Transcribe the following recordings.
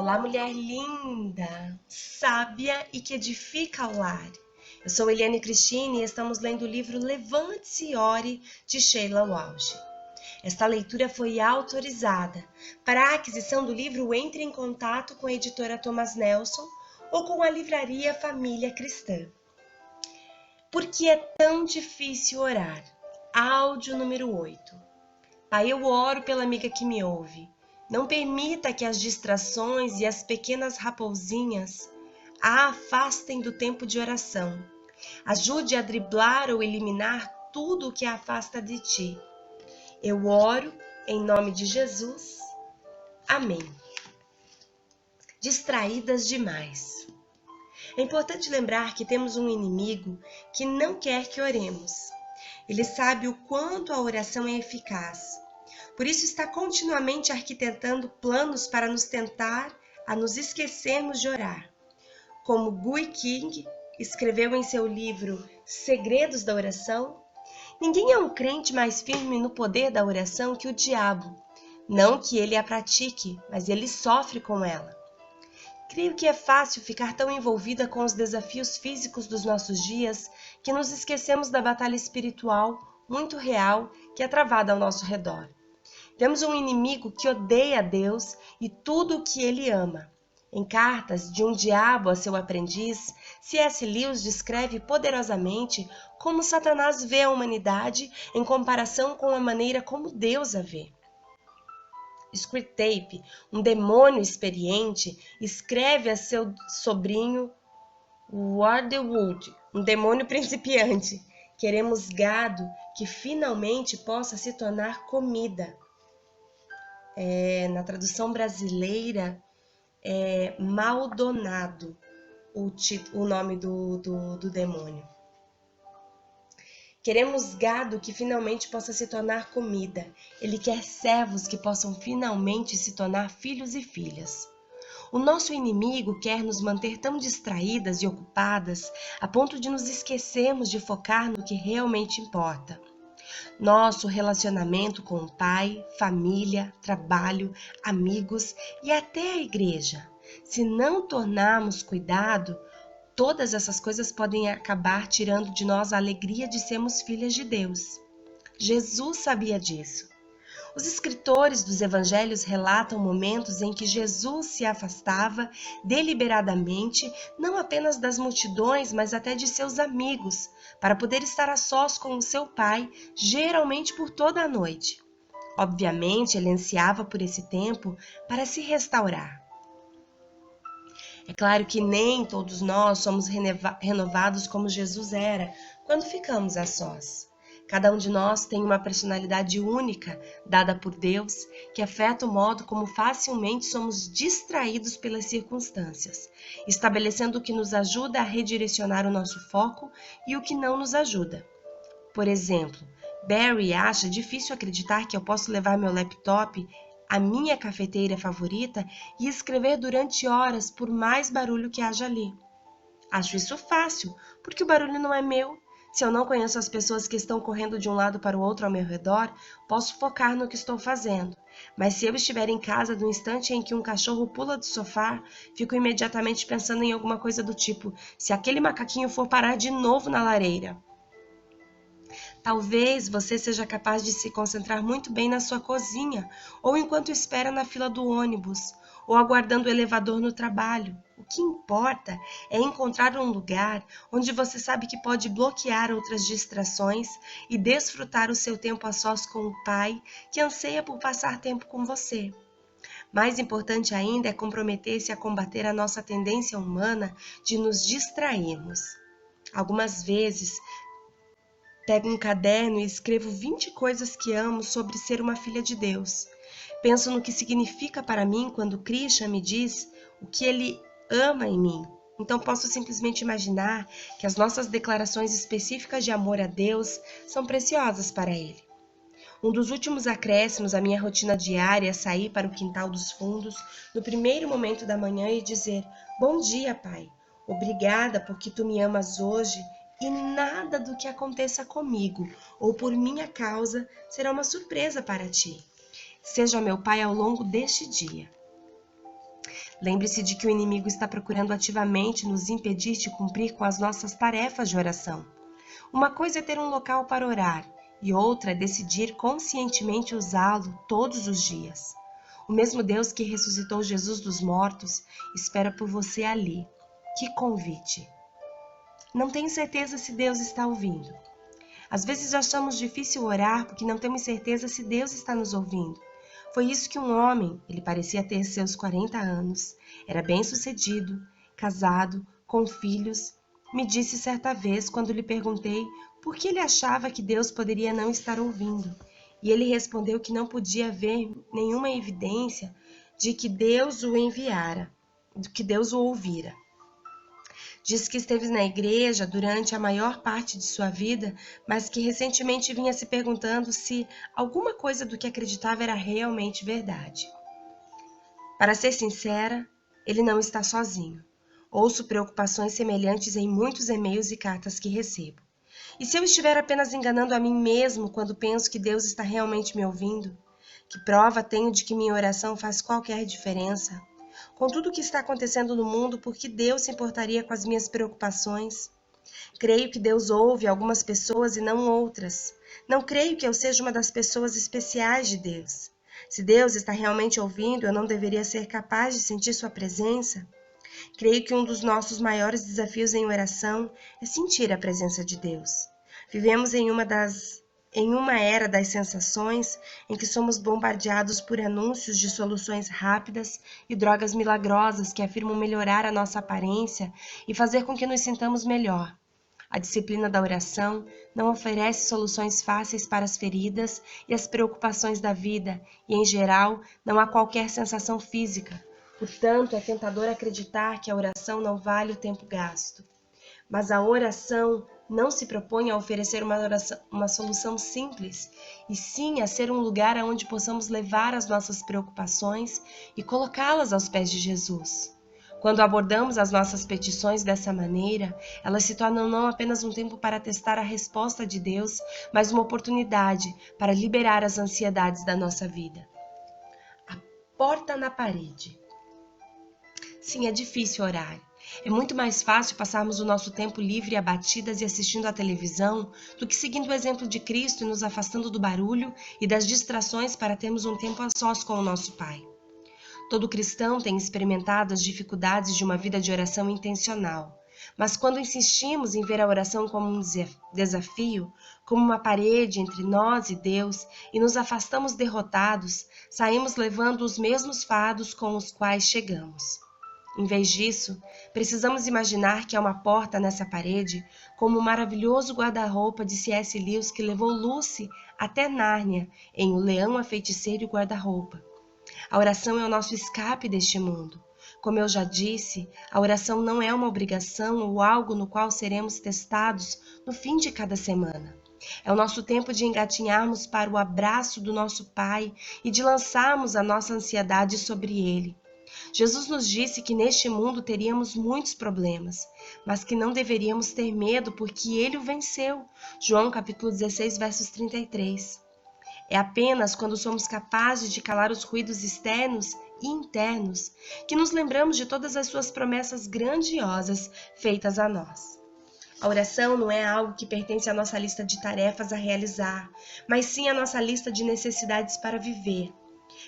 Olá, mulher linda, sábia e que edifica o lar. Eu sou Eliane Cristine e estamos lendo o livro Levante-se e Ore, de Sheila Walsh. Esta leitura foi autorizada. Para a aquisição do livro, entre em contato com a editora Thomas Nelson ou com a livraria Família Cristã. Por que é tão difícil orar? Áudio número 8. Pai, eu oro pela amiga que me ouve. Não permita que as distrações e as pequenas raposinhas a afastem do tempo de oração. Ajude a driblar ou eliminar tudo o que a afasta de ti. Eu oro em nome de Jesus. Amém. Distraídas demais. É importante lembrar que temos um inimigo que não quer que oremos. Ele sabe o quanto a oração é eficaz. Por isso está continuamente arquitetando planos para nos tentar a nos esquecermos de orar. Como Gui King escreveu em seu livro Segredos da Oração, ninguém é um crente mais firme no poder da oração que o diabo. Não que ele a pratique, mas ele sofre com ela. Creio que é fácil ficar tão envolvida com os desafios físicos dos nossos dias que nos esquecemos da batalha espiritual muito real que é travada ao nosso redor. Temos um inimigo que odeia a Deus e tudo o que ele ama. Em Cartas de um Diabo a seu Aprendiz, C.S. Lewis descreve poderosamente como Satanás vê a humanidade em comparação com a maneira como Deus a vê. Screwtape, um demônio experiente, escreve a seu sobrinho Wardwood, um demônio principiante: queremos gado que finalmente possa se tornar comida. Na tradução brasileira é Maldonado o nome do demônio. Queremos gado que finalmente possa se tornar comida. Ele quer servos que possam finalmente se tornar filhos e filhas. O nosso inimigo quer nos manter tão distraídas e ocupadas a ponto de nos esquecermos de focar no que realmente importa. Nosso relacionamento com o pai, família, trabalho, amigos e até a igreja. Se não tornarmos cuidado, todas essas coisas podem acabar tirando de nós a alegria de sermos filhas de Deus. Jesus sabia disso. Os escritores dos evangelhos relatam momentos em que Jesus se afastava deliberadamente, não apenas das multidões, mas até de seus amigos, para poder estar a sós com o seu Pai, geralmente por toda a noite. Obviamente, ele ansiava por esse tempo para se restaurar. É claro que nem todos nós somos renovados como Jesus era quando ficamos a sós. Cada um de nós tem uma personalidade única, dada por Deus, que afeta o modo como facilmente somos distraídos pelas circunstâncias, estabelecendo o que nos ajuda a redirecionar o nosso foco e o que não nos ajuda. Por exemplo, Barry acha difícil acreditar que eu posso levar meu laptop, a minha cafeteira favorita, e escrever durante horas por mais barulho que haja ali. Acho isso fácil, porque o barulho não é meu. Se eu não conheço as pessoas que estão correndo de um lado para o outro ao meu redor, posso focar no que estou fazendo. Mas se eu estiver em casa no instante em que um cachorro pula do sofá, fico imediatamente pensando em alguma coisa do tipo: se aquele macaquinho for parar de novo na lareira. Talvez você seja capaz de se concentrar muito bem na sua cozinha, ou enquanto espera na fila do ônibus, ou aguardando o elevador no trabalho. O que importa é encontrar um lugar onde você sabe que pode bloquear outras distrações e desfrutar o seu tempo a sós com o Pai, que anseia por passar tempo com você. Mais importante ainda é comprometer-se a combater a nossa tendência humana de nos distrairmos. Algumas vezes, pego um caderno e escrevo 20 coisas que amo sobre ser uma filha de Deus. Penso no que significa para mim quando Krishna me diz o que ele ama em mim. Então posso simplesmente imaginar que as nossas declarações específicas de amor a Deus são preciosas para Ele. Um dos últimos acréscimos à minha rotina diária é sair para o quintal dos fundos no primeiro momento da manhã e dizer: bom dia, Pai. Obrigada porque Tu me amas hoje e nada do que aconteça comigo ou por minha causa será uma surpresa para Ti. Seja meu Pai ao longo deste dia. Lembre-se de que o inimigo está procurando ativamente nos impedir de cumprir com as nossas tarefas de oração. Uma coisa é ter um local para orar, e outra é decidir conscientemente usá-lo todos os dias. O mesmo Deus que ressuscitou Jesus dos mortos espera por você ali. Que convite! Não tenho certeza se Deus está ouvindo. Às vezes achamos difícil orar porque não temos certeza se Deus está nos ouvindo. Foi isso que um homem, ele parecia ter seus 40 anos, era bem-sucedido, casado, com filhos, me disse certa vez quando lhe perguntei por que ele achava que Deus poderia não estar ouvindo. E ele respondeu que não podia haver nenhuma evidência de que Deus o enviara, de que Deus o ouvira. Diz que esteve na igreja durante a maior parte de sua vida, mas que recentemente vinha se perguntando se alguma coisa do que acreditava era realmente verdade. Para ser sincera, ele não está sozinho. Ouço preocupações semelhantes em muitos e-mails e cartas que recebo. E se eu estiver apenas enganando a mim mesmo quando penso que Deus está realmente me ouvindo? Que prova tenho de que minha oração faz qualquer diferença? Com tudo o que está acontecendo no mundo, por que Deus se importaria com as minhas preocupações? Creio que Deus ouve algumas pessoas e não outras. Não creio que eu seja uma das pessoas especiais de Deus. Se Deus está realmente ouvindo, eu não deveria ser capaz de sentir sua presença? Creio que um dos nossos maiores desafios em oração é sentir a presença de Deus. Vivemos em uma era das sensações, em que somos bombardeados por anúncios de soluções rápidas e drogas milagrosas que afirmam melhorar a nossa aparência e fazer com que nos sintamos melhor. A disciplina da oração não oferece soluções fáceis para as feridas e as preocupações da vida, e, em geral, não há qualquer sensação física. Portanto, é tentador acreditar que a oração não vale o tempo gasto. Mas a oração não se propõe a oferecer uma solução simples, e sim a ser um lugar onde possamos levar as nossas preocupações e colocá-las aos pés de Jesus. Quando abordamos as nossas petições dessa maneira, elas se tornam não apenas um tempo para testar a resposta de Deus, mas uma oportunidade para liberar as ansiedades da nossa vida. A porta na parede. Sim, é difícil orar. É muito mais fácil passarmos o nosso tempo livre abatidas e assistindo à televisão do que seguindo o exemplo de Cristo e nos afastando do barulho e das distrações para termos um tempo a sós com o nosso Pai. Todo cristão tem experimentado as dificuldades de uma vida de oração intencional, mas quando insistimos em ver a oração como um desafio, como uma parede entre nós e Deus, e nos afastamos derrotados, saímos levando os mesmos fardos com os quais chegamos. Em vez disso, precisamos imaginar que há uma porta nessa parede, como o maravilhoso guarda-roupa de C.S. Lewis que levou Lucy até Nárnia, em O Leão, a Feiticeira e o Guarda-Roupa. A oração é o nosso escape deste mundo. Como eu já disse, a oração não é uma obrigação ou algo no qual seremos testados no fim de cada semana. É o nosso tempo de engatinharmos para o abraço do nosso Pai e de lançarmos a nossa ansiedade sobre Ele. Jesus nos disse que neste mundo teríamos muitos problemas, mas que não deveríamos ter medo porque Ele o venceu. João capítulo 16, versos 33. É apenas quando somos capazes de calar os ruídos externos e internos que nos lembramos de todas as suas promessas grandiosas feitas a nós. A oração não é algo que pertence à nossa lista de tarefas a realizar, mas sim à nossa lista de necessidades para viver.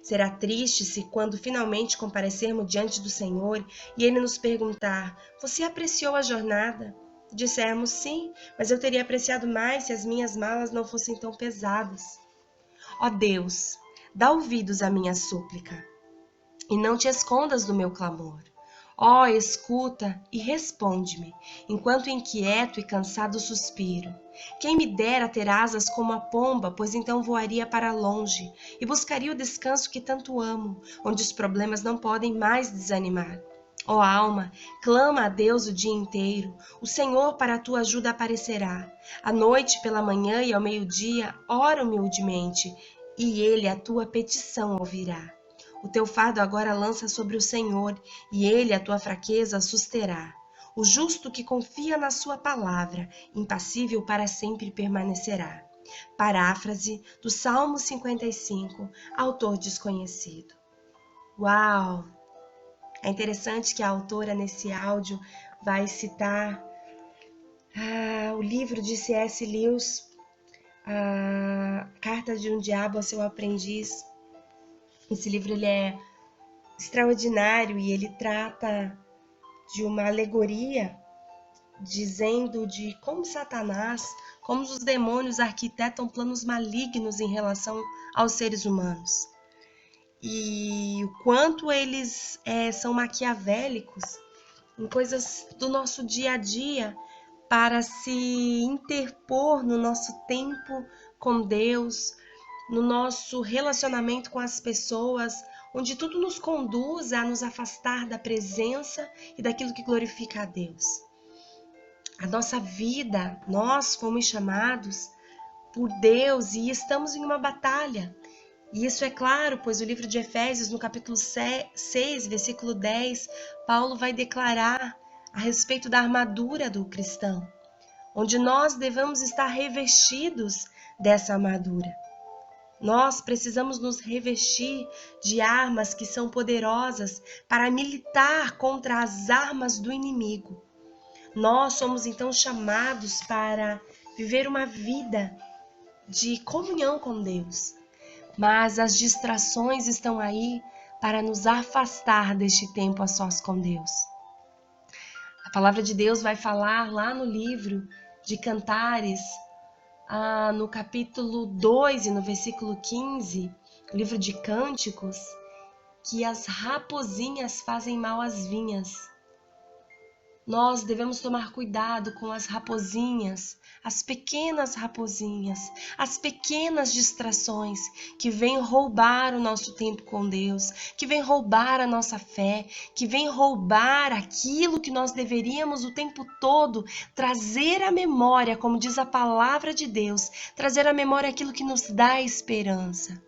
Será triste se, quando finalmente comparecermos diante do Senhor e Ele nos perguntar: "Você apreciou a jornada?" Dissermos: "Sim, mas eu teria apreciado mais se as minhas malas não fossem tão pesadas." Ó Deus, dá ouvidos à minha súplica e não te escondas do meu clamor. Ó, escuta e responde-me, enquanto inquieto e cansado suspiro. Quem me dera ter asas como a pomba, pois então voaria para longe e buscaria o descanso que tanto amo, onde os problemas não podem mais desanimar. Ó alma, clama a Deus o dia inteiro, o Senhor para a tua ajuda aparecerá. À noite, pela manhã e ao meio-dia, ora humildemente, e Ele a tua petição ouvirá. O teu fardo agora lança sobre o Senhor, e Ele a tua fraqueza susterá. O justo que confia na sua palavra, impassível para sempre permanecerá. Paráfrase do Salmo 55, autor desconhecido. Uau! É interessante que a autora nesse áudio vai citar o livro de C.S. Lewis, a Carta de um Diabo a seu Aprendiz. Esse livro ele é extraordinário e ele trata de uma alegoria dizendo de como Satanás, como os demônios arquitetam planos malignos em relação aos seres humanos. E o quanto eles são maquiavélicos em coisas do nosso dia a dia para se interpor no nosso tempo com Deus, no nosso relacionamento com as pessoas, onde tudo nos conduz a nos afastar da presença e daquilo que glorifica a Deus. A nossa vida, nós fomos chamados por Deus e estamos em uma batalha. E isso é claro, pois o livro de Efésios, no capítulo 6, versículo 10, Paulo vai declarar a respeito da armadura do cristão, onde nós devemos estar revestidos dessa armadura. Nós precisamos nos revestir de armas que são poderosas para militar contra as armas do inimigo. Nós somos então chamados para viver uma vida de comunhão com Deus. Mas as distrações estão aí para nos afastar deste tempo a sós com Deus. A palavra de Deus vai falar lá no livro de Cantares, no capítulo 2 e no versículo 15, livro de Cânticos, que as raposinhas fazem mal às vinhas. Nós devemos tomar cuidado com as raposinhas, as pequenas raposinhas, as pequenas distrações que vêm roubar o nosso tempo com Deus, que vêm roubar a nossa fé, que vêm roubar aquilo que nós deveríamos o tempo todo trazer à memória, como diz a palavra de Deus, trazer à memória aquilo que nos dá esperança.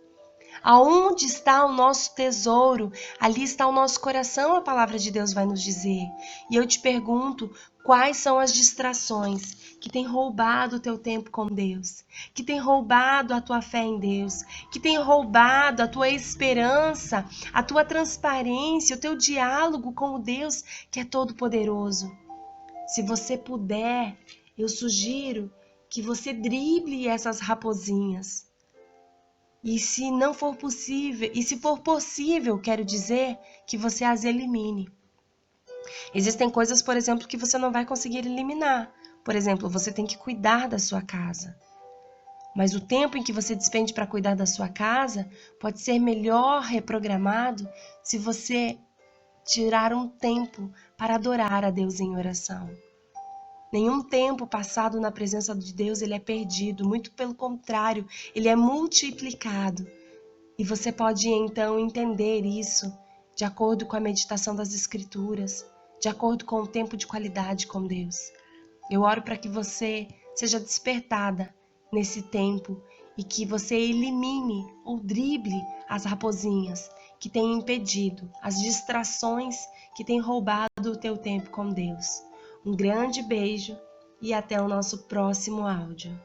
Aonde está o nosso tesouro, ali está o nosso coração, a palavra de Deus vai nos dizer. E eu te pergunto, quais são as distrações que têm roubado o teu tempo com Deus, que têm roubado a tua fé em Deus, que têm roubado a tua esperança, a tua transparência, o teu diálogo com o Deus que é todo-poderoso? Se você puder, eu sugiro que você drible essas raposinhas. E se não for possível, e se for possível, quero dizer que você as elimine. Existem coisas, por exemplo, que você não vai conseguir eliminar. Por exemplo, você tem que cuidar da sua casa. Mas o tempo em que você despende para cuidar da sua casa pode ser melhor reprogramado se você tirar um tempo para adorar a Deus em oração. Nenhum tempo passado na presença de Deus ele é perdido, muito pelo contrário, ele é multiplicado. E você pode então entender isso de acordo com a meditação das Escrituras, de acordo com o tempo de qualidade com Deus. Eu oro para que você seja despertada nesse tempo e que você elimine ou drible as raposinhas que têm impedido, as distrações que têm roubado o teu tempo com Deus. Um grande beijo e até o nosso próximo áudio.